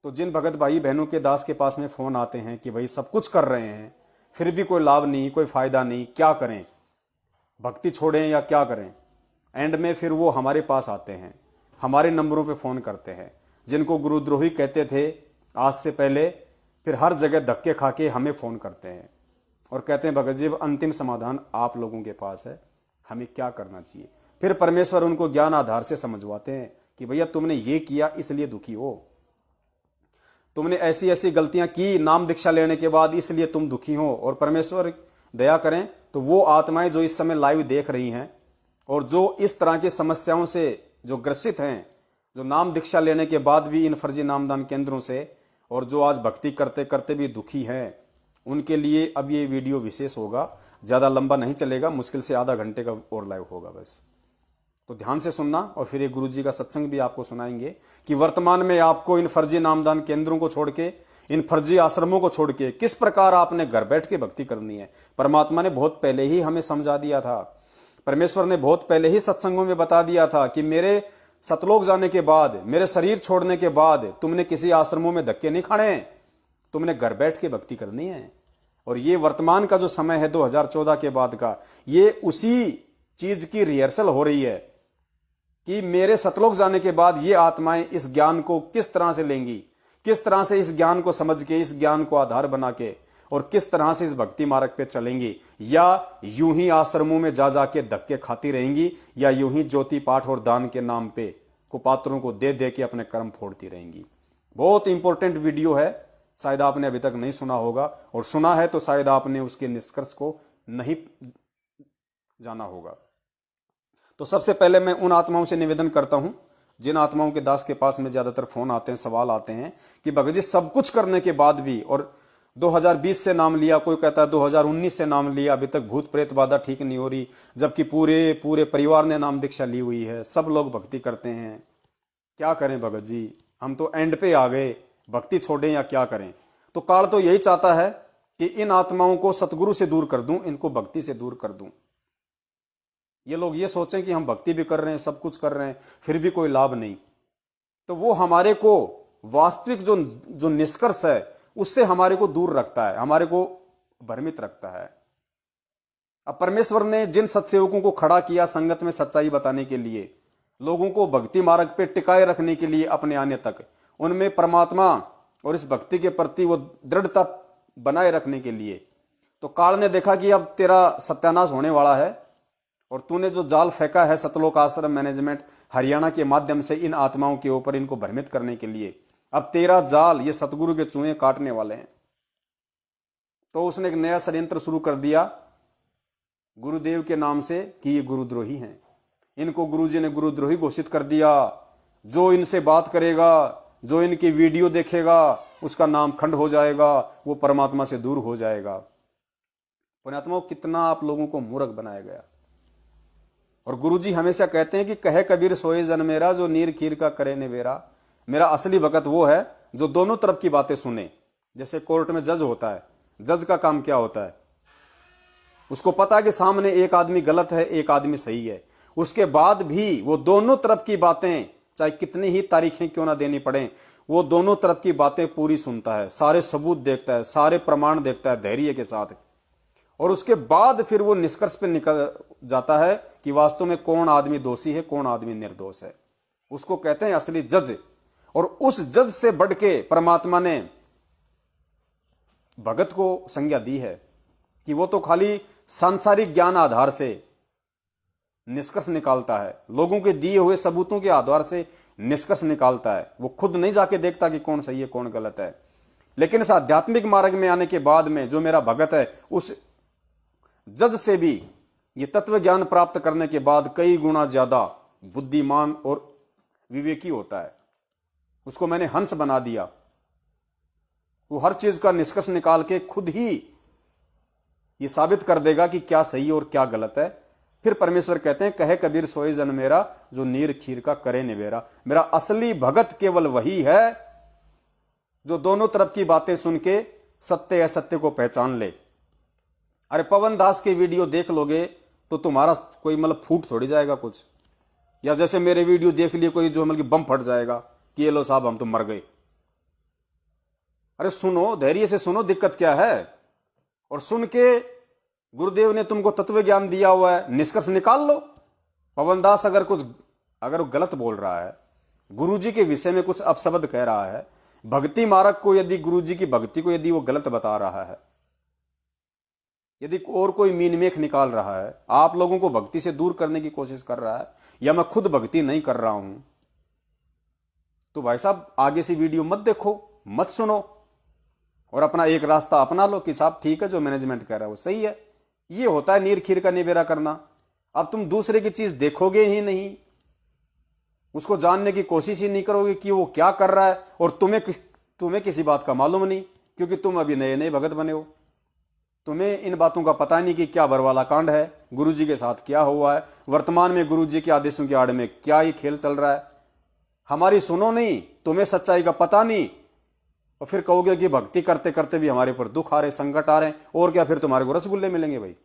तो जिन भगत भाई बहनों के दास के पास में फोन आते हैं कि भाई सब कुछ कर रहे हैं फिर भी कोई लाभ नहीं, कोई फायदा नहीं, क्या करें, भक्ति छोड़ें या क्या करें, एंड में फिर वो हमारे पास आते हैं, हमारे नंबरों पे फोन करते हैं, जिनको गुरुद्रोही कहते थे आज से पहले, फिर हर जगह धक्के खा के हमें फोन करते हैं और कहते हैं भगत जी अंतिम समाधान आप लोगों के पास है, हमें क्या करना चाहिए। फिर परमेश्वर उनको ज्ञान आधार से समझवाते हैं कि भैया तुमने ये किया इसलिए दुखी हो, तुमने ऐसी ऐसी गलतियां की नाम दीक्षा लेने के बाद इसलिए तुम दुखी हो। और परमेश्वर दया करें तो वो आत्माएं जो इस समय लाइव देख रही हैं और जो इस तरह की समस्याओं से जो ग्रसित हैं, जो नाम दीक्षा लेने के बाद भी इन फर्जी नामदान केंद्रों से और जो आज भक्ति करते करते भी दुखी हैं, उनके लिए अब ये वीडियो विशेष होगा, ज़्यादा लंबा नहीं चलेगा, मुश्किल से आधा घंटे का और लाइव होगा बस। तो ध्यान से सुनना और फिर एक गुरु जी का सत्संग भी आपको सुनाएंगे कि वर्तमान में आपको इन फर्जी नामदान केंद्रों को छोड़ के, इन फर्जी आश्रमों को छोड़ के किस प्रकार आपने घर बैठ के भक्ति करनी है। परमात्मा ने बहुत पहले ही हमें समझा दिया था, परमेश्वर ने बहुत पहले ही सत्संगों में बता दिया था कि मेरे सतलोक जाने के बाद, मेरे शरीर छोड़ने के बाद तुमने किसी आश्रमों में धक्के नहीं खाने, तुमने घर बैठ के भक्ति करनी है। और ये वर्तमान का जो समय है 2014 के बाद का, ये उसी चीज की रिहर्सल हो रही है कि मेरे सतलोक जाने के बाद ये आत्माएं इस ज्ञान को किस तरह से लेंगी, किस तरह से इस ज्ञान को समझ के, इस ज्ञान को आधार बना के और किस तरह से इस भक्ति मार्ग पे चलेंगी, या यूं ही आश्रमों में जा जाके धक्के खाती रहेंगी, या यूं ही ज्योति पाठ और दान के नाम पे कुपात्रों को दे दे के अपने कर्म फोड़ती रहेंगी। बहुत इंपॉर्टेंट वीडियो है, शायद आपने अभी तक नहीं सुना होगा, और सुना है तो शायद आपने उसके निष्कर्ष को नहीं जाना होगा। तो सबसे पहले मैं उन आत्माओं से निवेदन करता हूं जिन आत्माओं के दास के पास में ज्यादातर फोन आते हैं, सवाल आते हैं कि भगत जी सब कुछ करने के बाद भी, और 2020 से नाम लिया, कोई कहता है 2019 से नाम लिया, अभी तक भूत प्रेत बाधा ठीक नहीं हो रही, जबकि पूरे पूरे परिवार ने नाम दीक्षा ली हुई है, सब लोग भक्ति करते हैं, क्या करें भगत जी, हम तो एंड पे आ गए, भक्ति छोड़ें या क्या करें। तो काल तो यही चाहता है कि इन आत्माओं को सतगुरु से दूर कर दूं, इनको भक्ति से दूर कर दूं। ये लोग ये सोचें कि हम भक्ति भी कर रहे हैं, सब कुछ कर रहे हैं, फिर भी कोई लाभ नहीं, तो वो हमारे को वास्तविक जो निष्कर्ष है उससे हमारे को दूर रखता है, हमारे को भ्रमित रखता है। अब परमेश्वर ने जिन सत्सेवकों को खड़ा किया संगत में सच्चाई बताने के लिए, लोगों को भक्ति मार्ग पे टिकाए रखने के लिए अपने आने तक, उनमें परमात्मा और इस भक्ति के प्रति वो दृढ़ता बनाए रखने के लिए, तो काल ने देखा कि अब तेरा सत्यानाश होने वाला है और तूने जो जाल फेंका है सतलोक आश्रम मैनेजमेंट हरियाणा के माध्यम से इन आत्माओं के ऊपर, इनको भ्रमित करने के लिए, अब तेरा जाल ये सतगुरु के चूहे काटने वाले हैं। तो उसने एक नया षड्यंत्र शुरू कर दिया गुरुदेव के नाम से कि ये गुरुद्रोही हैं, इनको गुरुजी ने गुरुद्रोही घोषित कर दिया, जो इनसे बात करेगा, जो इनकी वीडियो देखेगा, उसका नाम खंड हो जाएगा, वो परमात्मा से दूर हो जाएगा। पुण्यात्माओं, कितना आप लोगों को मूर्ख बनाया गया। और गुरुजी हमेशा कहते हैं कि कहे कबीर सोए जन मेरा, जो नीर खीर का करे निवेरा। मेरा असली भगत वो है जो दोनों तरफ की बातें सुने। जैसे कोर्ट में जज होता है, जज का काम क्या होता है, उसको पता है कि सामने एक आदमी गलत है, एक आदमी सही है, उसके बाद भी वो दोनों तरफ की बातें, चाहे कितनी ही तारीखें क्यों ना देनी पड़े, वो दोनों तरफ की बातें पूरी सुनता है, सारे सबूत देखता है, सारे प्रमाण देखता है धैर्य के साथ, और उसके बाद फिर वो निष्कर्ष पे निकल जाता है कि वास्तव में कौन आदमी दोषी है, कौन आदमी निर्दोष है। उसको कहते हैं असली जज। और उस जज से बढ़ के परमात्मा ने भगत को संज्ञा दी है कि वो तो खाली सांसारिक ज्ञान आधार से निष्कर्ष निकालता है, लोगों के दिए हुए सबूतों के आधार से निष्कर्ष निकालता है, वो खुद नहीं जाके देखता कि कौन सही है कौन गलत है। लेकिन इस आध्यात्मिक मार्ग में आने के बाद में जो मेरा भगत है, उस जज से भी ये तत्व ज्ञान प्राप्त करने के बाद कई गुना ज्यादा बुद्धिमान और विवेकी होता है। उसको मैंने हंस बना दिया, वो हर चीज का निष्कर्ष निकाल के खुद ही ये साबित कर देगा कि क्या सही और क्या गलत है। फिर परमेश्वर कहते हैं कहे कबीर सोए जन मेरा, जो नीर खीर का करे निवेरा। मेरा असली भगत केवल वही है जो दोनों तरफ की बातें सुन के सत्य असत्य को पहचान ले। अरे पवन दास के वीडियो देख लोगे तो तुम्हारा कोई मतलब फूट थोड़ी जाएगा कुछ, या जैसे मेरे वीडियो देख लिए कोई जो मतलब बम फट जाएगा कि ये लो साहब हम तो मर गए। अरे सुनो, धैर्य से सुनो, दिक्कत क्या है। और सुन के गुरुदेव ने तुमको तत्व ज्ञान दिया हुआ है, निष्कर्ष निकाल लो। पवन दास अगर वो गलत बोल रहा है, गुरुजी के विषय में कुछ अपशब्द कह रहा है, भक्ति मार्ग को यदि गुरुजी की भक्ति को यदि वो गलत बता रहा है, यदि और कोई मीनमेख निकाल रहा है, आप लोगों को भक्ति से दूर करने की कोशिश कर रहा है, या मैं खुद भक्ति नहीं कर रहा हूं, तो भाई साहब आगे से वीडियो मत देखो, मत सुनो, और अपना एक रास्ता अपना लो कि साहब ठीक है, जो मैनेजमेंट कह रहा है वो सही है। ये होता है नीर खीर का निबेरा करना। अब तुम दूसरे की चीज देखोगे ही नहीं, उसको जानने की कोशिश ही नहीं करोगे कि वो क्या कर रहा है, और तुम्हें किसी बात का मालूम नहीं, क्योंकि तुम अभी नए नए भगत बने हो। तुम्हें इन बातों का पता नहीं कि क्या बरवाला कांड है, गुरुजी के साथ क्या हुआ है, वर्तमान में गुरुजी के आदेशों की आड़ में क्या ही खेल चल रहा है। हमारी सुनो नहीं, तुम्हें सच्चाई का पता नहीं, और फिर कहोगे कि भक्ति करते करते भी हमारे ऊपर दुख आ रहे, संकट आ रहे हैं, और क्या फिर तुम्हारे को रसगुल्ले मिलेंगे भाई।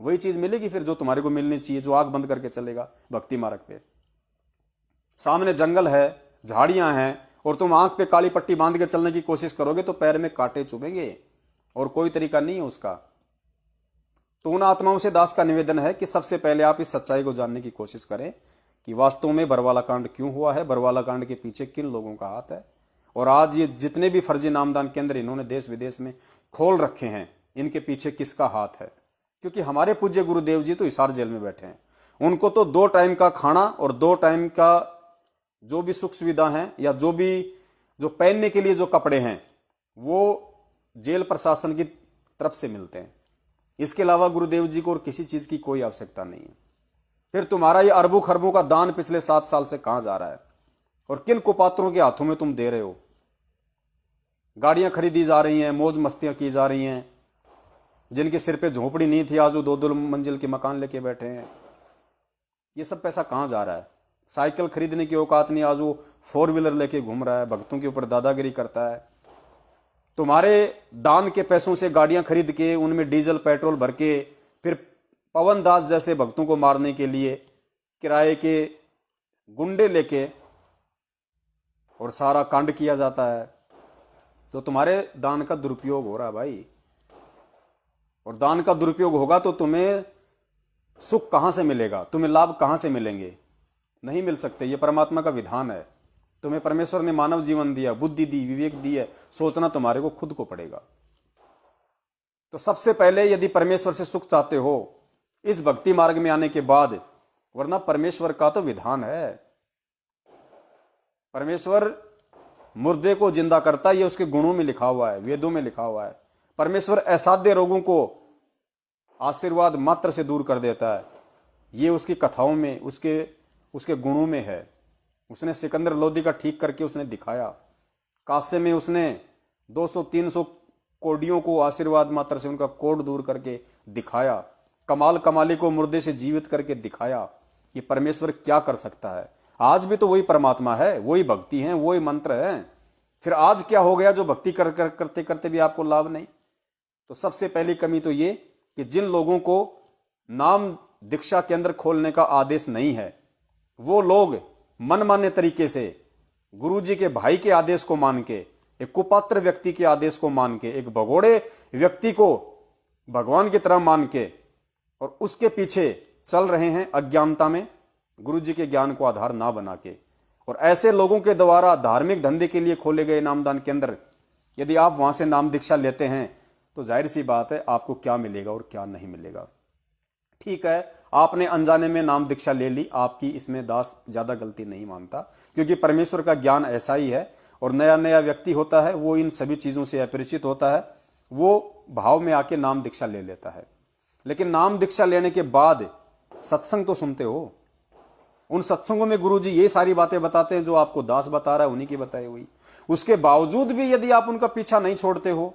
वही चीज मिलेगी फिर जो तुम्हारे को मिलनी चाहिए, जो आंख बंद करके चलेगा भक्ति मार्ग पे। सामने जंगल है, झाड़ियां हैं, और तुम आंख पे काली पट्टी बांध के चलने की कोशिश करोगे तो पैर में कांटे चुभेंगे, और कोई तरीका नहीं है उसका। तो उन आत्माओं से दास का निवेदन है कि सबसे पहले आप इस सच्चाई को जानने की कोशिश करें कि वास्तव में बरवाला कांड क्यों हुआ है, बरवाला कांड के पीछे किन लोगों का हाथ है। और आज ये जितने भी फर्जी नामदान केंद्र इन्होंने देश विदेश में खोल रखे हैं, इनके पीछे किसका हाथ है। क्योंकि हमारे पूज्य गुरुदेव जी तो हिसार जेल में बैठे हैं, उनको तो 2 टाइम का खाना और 2 टाइम का जो भी सुख सुविधा है, या जो पहनने के लिए जो कपड़े हैं, वो जेल प्रशासन की तरफ से मिलते हैं। इसके अलावा गुरुदेव जी को और किसी चीज की कोई आवश्यकता नहीं है। फिर तुम्हारा ये अरबों खरबों का दान पिछले 7 साल से कहां जा रहा है, और किन कुपात्रों के हाथों में तुम दे रहे हो। गाड़ियां खरीदी जा रही हैं, मौज मस्तियां की जा रही हैं, जिनके सिर पे झोपड़ी नहीं थी आज वो 2-2 मंजिल के मकान लेके बैठे हैं। ये सब पैसा कहां जा रहा है। साइकिल खरीदने की औकात नहीं, आज वो 4 व्हीलर लेके घूम रहा है, भक्तों के ऊपर दादागिरी करता है। तुम्हारे दान के पैसों से गाड़ियां खरीद के उनमें डीजल पेट्रोल भर के फिर पवन दास जैसे भक्तों को मारने के लिए किराए के गुंडे लेके और सारा कांड किया जाता है। तो तुम्हारे दान का दुरुपयोग हो रहा है भाई, और दान का दुरुपयोग होगा तो तुम्हें सुख कहां से मिलेगा, तुम्हें लाभ कहां से मिलेंगे, नहीं मिल सकते। ये परमात्मा का विधान है। तुम्हें परमेश्वर ने मानव जीवन दिया, बुद्धि दी, विवेक दी है, सोचना तुम्हारे को खुद को पड़ेगा। तो सबसे पहले यदि परमेश्वर से सुख चाहते हो इस भक्ति मार्ग में आने के बाद, वरना परमेश्वर का तो विधान है, परमेश्वर मुर्दे को जिंदा करता है, ये उसके गुणों में लिखा हुआ है, वेदों में लिखा हुआ है। परमेश्वर असाध्य रोगों को आशीर्वाद मात्र से दूर कर देता है, ये उसकी कथाओं में, उसके गुणों में है। उसने सिकंदर लोदी का ठीक करके उसने दिखाया। कासे में उसने 200-300 कोडियों को आशीर्वाद मात्र से उनका कोड दूर करके दिखाया। कमाल कमाली को मुर्दे से जीवित करके दिखाया कि परमेश्वर क्या कर सकता है। आज भी तो वही परमात्मा है, वही भक्ति है, वही मंत्र है। फिर आज क्या हो गया जो भक्ति करते करते भी आपको लाभ नहीं। तो सबसे पहली कमी तो ये कि जिन लोगों को नाम दीक्षा केंद्र खोलने का आदेश नहीं है, वो लोग मनमाने तरीके से गुरुजी के भाई के आदेश को मान के, एक कुपात्र व्यक्ति के आदेश को मान के, एक भगोड़े व्यक्ति को भगवान की तरह मान के और उसके पीछे चल रहे हैं अज्ञानता में, गुरुजी के ज्ञान को आधार ना बना के। और ऐसे लोगों के द्वारा धार्मिक धंधे के लिए खोले गए नामदान केंद्र, यदि आप वहां से नाम दीक्षा लेते हैं तो जाहिर सी बात है आपको क्या मिलेगा और क्या नहीं मिलेगा। ठीक है, आपने अनजाने में नाम दीक्षा ले ली, आपकी इसमें दास ज्यादा गलती नहीं मानता, क्योंकि परमेश्वर का ज्ञान ऐसा ही है। और नया नया व्यक्ति होता है, वो इन सभी चीजों से अपरिचित होता है, वो भाव में आके नाम दीक्षा ले लेता है। लेकिन नाम दीक्षा लेने के बाद सत्संग तो सुनते हो। उन सत्संगों में गुरुजी ये सारी बातें बताते हैं जो आपको दास बता रहा है, उन्हीं की बताई हुई। उसके बावजूद भी यदि आप उनका पीछा नहीं छोड़ते हो,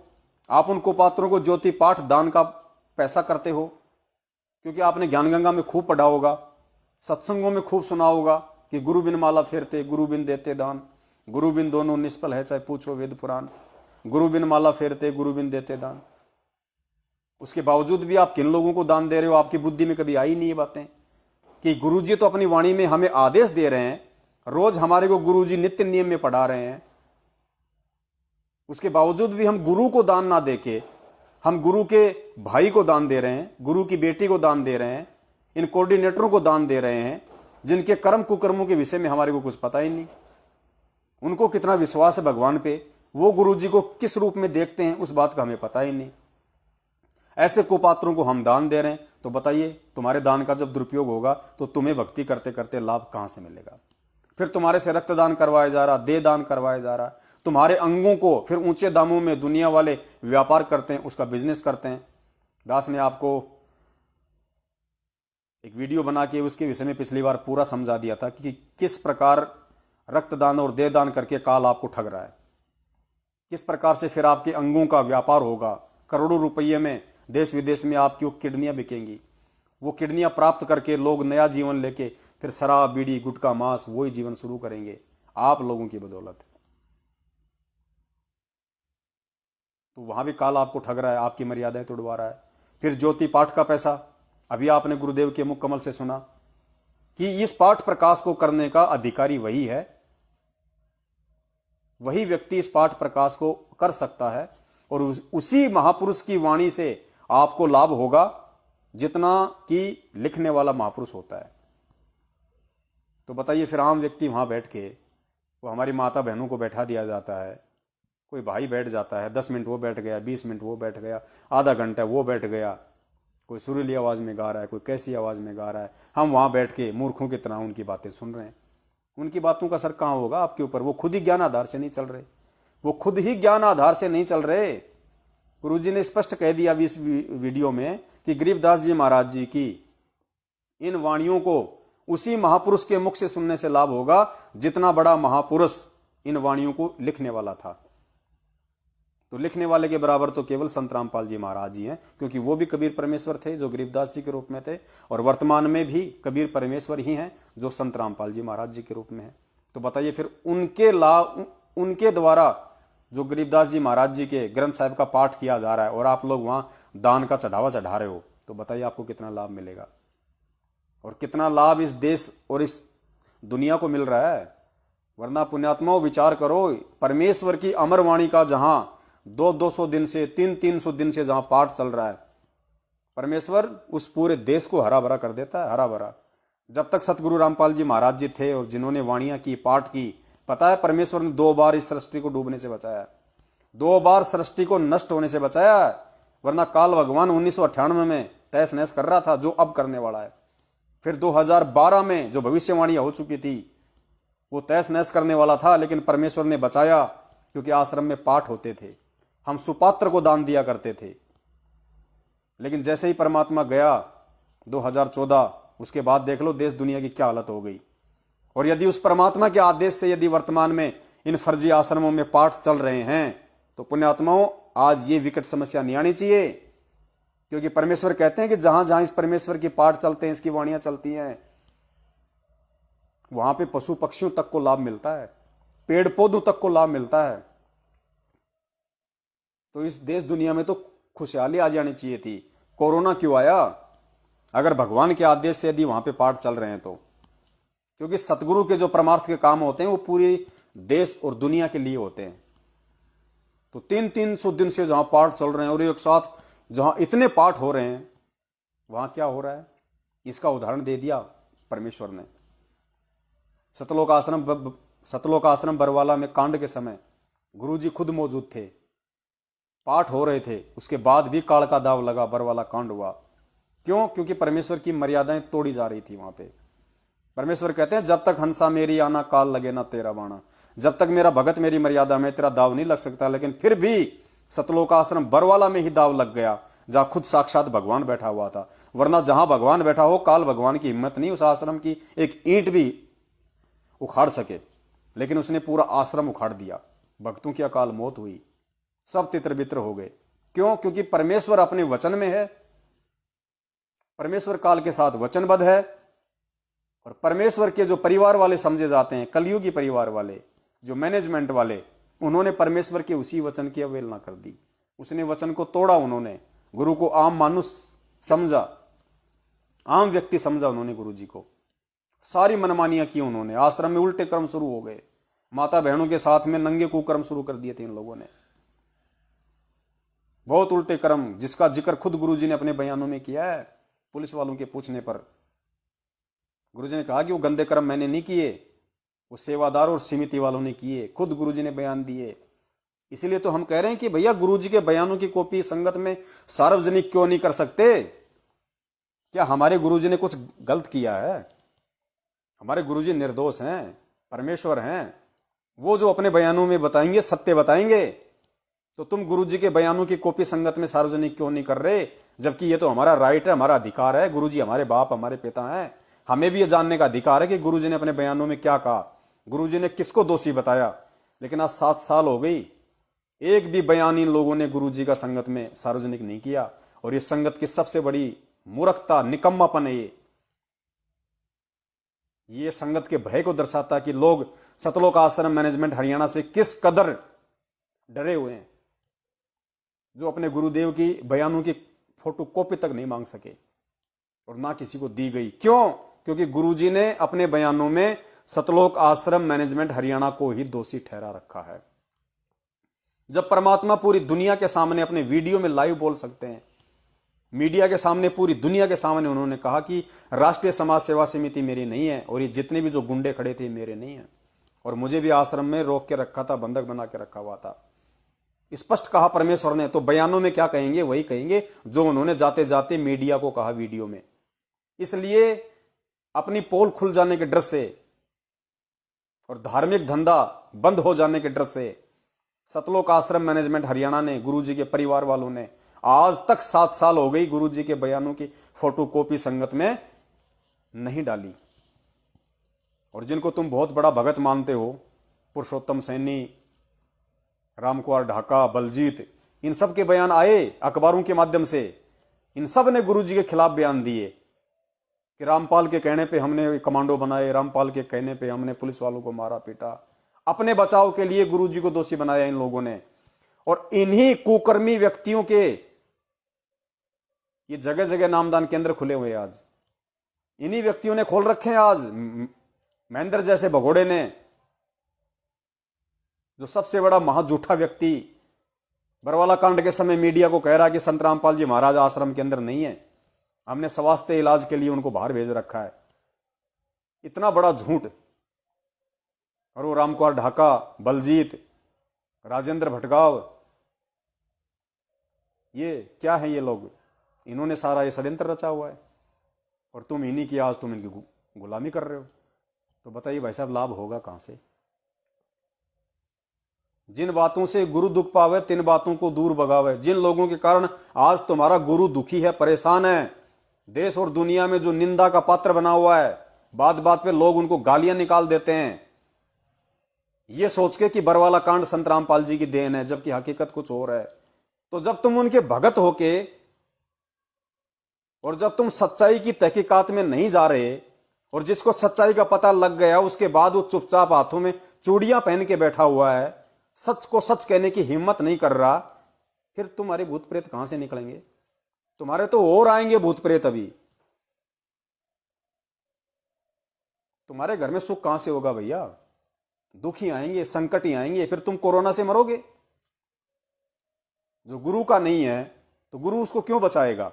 आप उन कुपात्रों को ज्योति पाठ दान का पैसा करते हो, क्योंकि आपने ज्ञान गंगा में खूब पढ़ा होगा, सत्संगों में खूब सुना होगा कि गुरु बिन माला फेरते, गुरु बिन देते दान, गुरु बिन दोनों निष्फल है, चाहे पूछो वेद पुराण। गुरु बिन माला फेरते, गुरु बिन देते दान। उसके बावजूद भी आप किन लोगों को दान दे रहे हो, आपकी बुद्धि में कभी आई नहीं ये बातें कि गुरुजी तो अपनी वाणी में हमें आदेश दे रहे हैं, रोज हमारे को गुरुजी नित्य नियम में पढ़ा रहे हैं, उसके बावजूद भी हम गुरु को दान ना देके हम गुरु के भाई को दान दे रहे हैं, गुरु की बेटी को दान दे रहे हैं, इन कोऑर्डिनेटरों को दान दे रहे हैं जिनके कर्म कुकर्मों के विषय में हमारे को कुछ पता ही नहीं। उनको कितना विश्वास है भगवान पे, वो गुरु जी को किस रूप में देखते हैं, उस बात का हमें पता ही नहीं। ऐसे कुपात्रों को हम दान दे रहे हैं, तो बताइए तुम्हारे दान का जब दुरुपयोग होगा तो तुम्हें भक्ति करते करते लाभ कहां से मिलेगा। फिर तुम्हारे से रक्तदान करवाया जा रहा, देह दान करवाया जा रहा, तुम्हारे अंगों को फिर ऊंचे दामों में दुनिया वाले व्यापार करते हैं, उसका बिजनेस करते हैं। दास ने आपको एक वीडियो बना के उसके विषय में पिछली बार पूरा समझा दिया था कि किस प्रकार रक्तदान और देह दान करके काल आपको ठग रहा है, किस प्रकार से फिर आपके अंगों का व्यापार होगा, करोड़ों रुपये में देश विदेश में आपकी वो किडनियां बिकेंगी। वो किडनियां प्राप्त करके लोग नया जीवन लेके फिर शराब बीड़ी गुटखा मांस वही जीवन शुरू करेंगे आप लोगों की बदौलत। तो वहां भी काल आपको ठग रहा है, आपकी मर्यादाएं तोड़वा रहा है। फिर ज्योति पाठ का पैसा, अभी आपने गुरुदेव के मुख कमल से सुना कि इस पाठ प्रकाश को करने का अधिकारी वही है, वही व्यक्ति इस पाठ प्रकाश को कर सकता है और उसी महापुरुष की वाणी से आपको लाभ होगा जितना कि लिखने वाला महापुरुष होता है। तो बताइए फिर आम व्यक्ति वहां बैठ के, वो हमारी माता बहनों को बैठा दिया जाता है, कोई भाई बैठ जाता है, 10 मिनट वो बैठ गया, 20 मिनट वो बैठ गया, आधा घंटा वो बैठ गया, कोई सुरीली आवाज में गा रहा है, कोई कैसी आवाज में गा रहा है, हम वहां बैठ के मूर्खों की तरह उनकी बातें सुन रहे हैं। उनकी बातों का असर कहां होगा आपके ऊपर? वो खुद ही ज्ञान आधार से नहीं चल रहे, वो खुद ही ज्ञान आधार से नहीं चल रहे। गुरुजी ने स्पष्ट कह दिया इस वीडियो में कि गरीबदास जी महाराज जी की इन वाणियों को उसी महापुरुष के मुख से सुनने से लाभ होगा जितना बड़ा महापुरुष इन वाणियों को लिखने वाला था। तो लिखने वाले के बराबर तो केवल संत रामपाल जी महाराज जी हैं, क्योंकि वो भी कबीर परमेश्वर थे जो गरीबदास जी के रूप में थे, और वर्तमान में भी कबीर परमेश्वर ही हैं जो संत रामपाल जी महाराज जी के रूप में है। तो बताइए फिर उनके लाभ, उनके द्वारा जो गरीबदास जी महाराज जी के ग्रंथ साहिब का पाठ किया जा रहा है और आप लोग वहां दान का चढ़ावा चढ़ा रहे हो, तो बताइए आपको कितना लाभ मिलेगा और कितना लाभ इस देश और इस दुनिया को मिल रहा है। वरना पुण्यात्माओं विचार करो, परमेश्वर की अमर वाणी का जहां 200 दिन से 300 दिन से जहां पाठ चल रहा है, परमेश्वर उस पूरे देश को हरा भरा कर देता है, हरा भरा। जब तक सतगुरु रामपाल जी महाराज जी थे और जिन्होंने वाणियां की, पाठ की, पता है परमेश्वर ने 2 बार इस सृष्टि को डूबने से बचाया, 2 बार सृष्टि को नष्ट होने से बचाया। वरना काल भगवान 1998 में तहस नहस कर रहा था, जो अब करने वाला है। फिर 2012 में जो भविष्यवाणियां हो चुकी थी वो तहस नहस करने वाला था, लेकिन परमेश्वर ने बचाया, क्योंकि आश्रम में पाठ होते थे, हम सुपात्र को दान दिया करते थे। लेकिन जैसे ही परमात्मा गया 2014, उसके बाद देख लो देश दुनिया की क्या हालत हो गई। और यदि उस परमात्मा के आदेश से यदि वर्तमान में इन फर्जी आश्रमों में पाठ चल रहे हैं, तो पुण्यात्माओं आज ये विकट समस्या नहीं आनी चाहिए, क्योंकि परमेश्वर कहते हैं कि जहां जहां इस परमेश्वर की पाठ चलते हैं, इसकी वाणियां चलती हैं, वहां पे पशु पक्षियों तक को लाभ मिलता है, पेड़ पौधों तक को लाभ मिलता है। तो इस देश दुनिया में तो खुशहाली आ जानी चाहिए थी। कोरोना क्यों आया? अगर भगवान के आदेश से यदि वहां पे पाठ चल रहे हैं तो, क्योंकि सतगुरु के जो परमार्थ के काम होते हैं वो पूरे देश और दुनिया के लिए होते हैं। तो 300 दिन से जहां पाठ चल रहे हैं और एक साथ जहां इतने पाठ हो रहे हैं, वहां क्या हो रहा है इसका उदाहरण दे दिया परमेश्वर ने। सतलोक आश्रम बरवाला में कांड के समय गुरुजी खुद मौजूद थे, पाठ हो रहे थे, उसके बाद भी काल का दाव लगा, बरवाला कांड हुआ। क्यों? क्योंकि परमेश्वर की मर्यादाएं तोड़ी जा रही थी वहां पे। परमेश्वर कहते हैं जब तक हंसा मेरी आना काल लगे ना तेरा बाणा, जब तक मेरा भगत मेरी मर्यादा में, तेरा दाव नहीं लग सकता। लेकिन फिर भी सतलोक आश्रम बरवाला में ही दाव लग गया, जहां खुद साक्षात भगवान बैठा हुआ था। वरना जहां भगवान बैठा हो, काल भगवान की हिम्मत नहीं उस आश्रम की एक ईंट भी उखाड़ सके, लेकिन उसने पूरा आश्रम उखाड़ दिया। भक्तों की अकाल मौत हुई, सब तितर बितर हो गए। क्यों? क्योंकि परमेश्वर अपने वचन में है, परमेश्वर काल के साथ वचनबद्ध है। और परमेश्वर के जो परिवार वाले समझे जाते हैं, कलयुगी परिवार वाले, जो मैनेजमेंट वाले, उन्होंने परमेश्वर के उसी वचन की अवहेलना कर दी। उसने वचन को तोड़ा, उन्होंने गुरु को आम मानुष समझा, आम व्यक्ति समझा उन्होंने गुरु जी को, सारी मनमानियां की उन्होंने। आश्रम में उल्टे कर्म शुरू हो गए, माता बहनों के साथ में नंगे कुकर्म शुरू कर दिए थे इन लोगों ने। बहुत उल्टे कर्म, जिसका जिक्र खुद गुरुजी ने अपने बयानों में किया है। पुलिस वालों के पूछने पर गुरुजी ने कहा कि वो गंदे कर्म मैंने नहीं किए, वो सेवादार और समिति वालों ने किए, खुद गुरुजी ने बयान दिए। इसीलिए तो हम कह रहे हैं कि भैया गुरुजी के बयानों की कॉपी संगत में सार्वजनिक क्यों नहीं कर सकते? क्या हमारे गुरुजी ने कुछ गलत किया है? हमारे गुरुजी निर्दोष हैं, परमेश्वर हैं। वो जो अपने बयानों में बताएंगे सत्य बताएंगे। तो तुम गुरुजी के बयानों की कॉपी संगत में सार्वजनिक क्यों नहीं कर रहे? जबकि ये तो हमारा राइट है, हमारा अधिकार है। गुरुजी हमारे बाप, हमारे पिता हैं। हमें भी ये जानने का अधिकार है कि गुरुजी ने अपने बयानों में क्या कहा, गुरुजी ने किसको दोषी बताया। लेकिन आज 7 साल हो गई, एक भी बयान इन लोगों ने गुरुजी का संगत में सार्वजनिक नहीं किया। और ये संगत की सबसे बड़ी मूर्खता, निकम्मापन है। ये संगत के भय को दर्शाता कि लोग सतलोक आश्रम मैनेजमेंट हरियाणा से किस कदर डरे हुए हैं, जो अपने गुरुदेव की बयानों की फोटो कॉपी तक नहीं मांग सके और ना किसी को दी गई। क्यों? क्योंकि गुरुजी ने अपने बयानों में सतलोक आश्रम मैनेजमेंट हरियाणा को ही दोषी ठहरा रखा है। जब परमात्मा पूरी दुनिया के सामने अपने वीडियो में लाइव बोल सकते हैं, मीडिया के सामने, पूरी दुनिया के सामने उन्होंने कहा कि राष्ट्रीय समाज सेवा समिति मेरी नहीं है और ये जितने भी जो गुंडे खड़े थे मेरे नहीं है, और मुझे भी आश्रम में रोक के रखा था, बंधक बना के रखा हुआ था। स्पष्ट कहा परमेश्वर ने। तो बयानों में क्या कहेंगे? वही कहेंगे जो उन्होंने जाते जाते मीडिया को कहा वीडियो में। इसलिए अपनी पोल खुल जाने के डर से और धार्मिक धंधा बंद हो जाने के डर से सतलोक आश्रम मैनेजमेंट हरियाणा ने, गुरुजी के परिवार वालों ने आज तक 7 साल हो गई गुरुजी के बयानों की फोटो कॉपी संगत में नहीं डाली। और जिनको तुम बहुत बड़ा भगत मानते हो, पुरुषोत्तम सैनी, रामकुमार ढाका, बलजीत, इन सब के बयान आए अखबारों के माध्यम से। इन सब ने गुरुजी के खिलाफ बयान दिए कि रामपाल के कहने पे हमने कमांडो बनाए, रामपाल के कहने पे हमने पुलिस वालों को मारा पीटा। अपने बचाव के लिए गुरुजी को दोषी बनाया इन लोगों ने। और इन्हीं कुकर्मी व्यक्तियों के ये जगह जगह नामदान केंद्र खुले हुए हैं। आज इन्हीं व्यक्तियों ने खोल रखे हैं। आज महेंद्र जैसे भगोड़े ने, जो सबसे बड़ा महाझूठा व्यक्ति बरवाला कांड के समय मीडिया को कह रहा है कि संत रामपाल जी महाराज आश्रम के अंदर नहीं है, हमने स्वास्थ्य इलाज के लिए उनको बाहर भेज रखा है। इतना बड़ा झूठ। और वो रामकुमार ढाका, बलजीत, राजेंद्र भटगांव, ये क्या है? ये लोग, इन्होंने सारा ये षड्यंत्र रचा हुआ है और तुम इन्हीं की आज तुम इनकी गुलामी कर रहे हो। तो बताइए भाई साहब, लाभ होगा कहां से? जिन बातों से गुरु दुख पावे तिन बातों को दूर भगावे। जिन लोगों के कारण आज तुम्हारा गुरु दुखी है, परेशान है, देश और दुनिया में जो निंदा का पात्र बना हुआ है, बात बात पे लोग उनको गालियां निकाल देते हैं ये सोच के कि बरवाला कांड संत रामपाल जी की देन है, जबकि हकीकत कुछ और है। तो जब तुम उनके भगत होके और जब तुम सच्चाई की तहकीकात में नहीं जा रहे और जिसको सच्चाई का पता लग गया उसके बाद वो चुपचाप हाथों में चूड़ियां पहन के बैठा हुआ है, सच को सच कहने की हिम्मत नहीं कर रहा, फिर तुम्हारे भूत प्रेत कहां से निकलेंगे? तुम्हारे तो और आएंगे भूत प्रेत। अभी तुम्हारे घर में सुख कहां से होगा भैया? दुख ही आएंगे, संकट ही आएंगे। फिर तुम कोरोना से मरोगे। जो गुरु का नहीं है तो गुरु उसको क्यों बचाएगा?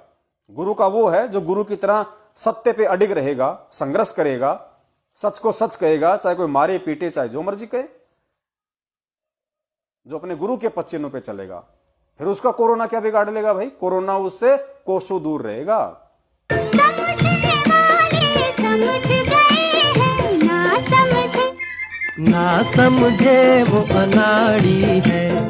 गुरु का वो है जो गुरु की तरह सत्य पे अडिग रहेगा, संघर्ष करेगा, सच को सच कहेगा, चाहे कोई मारे पीटे, चाहे जो मर्जी कहे, जो अपने गुरु के पच्चीनों पे चलेगा। फिर उसका कोरोना क्या बिगाड़ लेगा भाई? कोरोना उससे कोसों दूर रहेगा। ना समझे वो अनाड़ी है।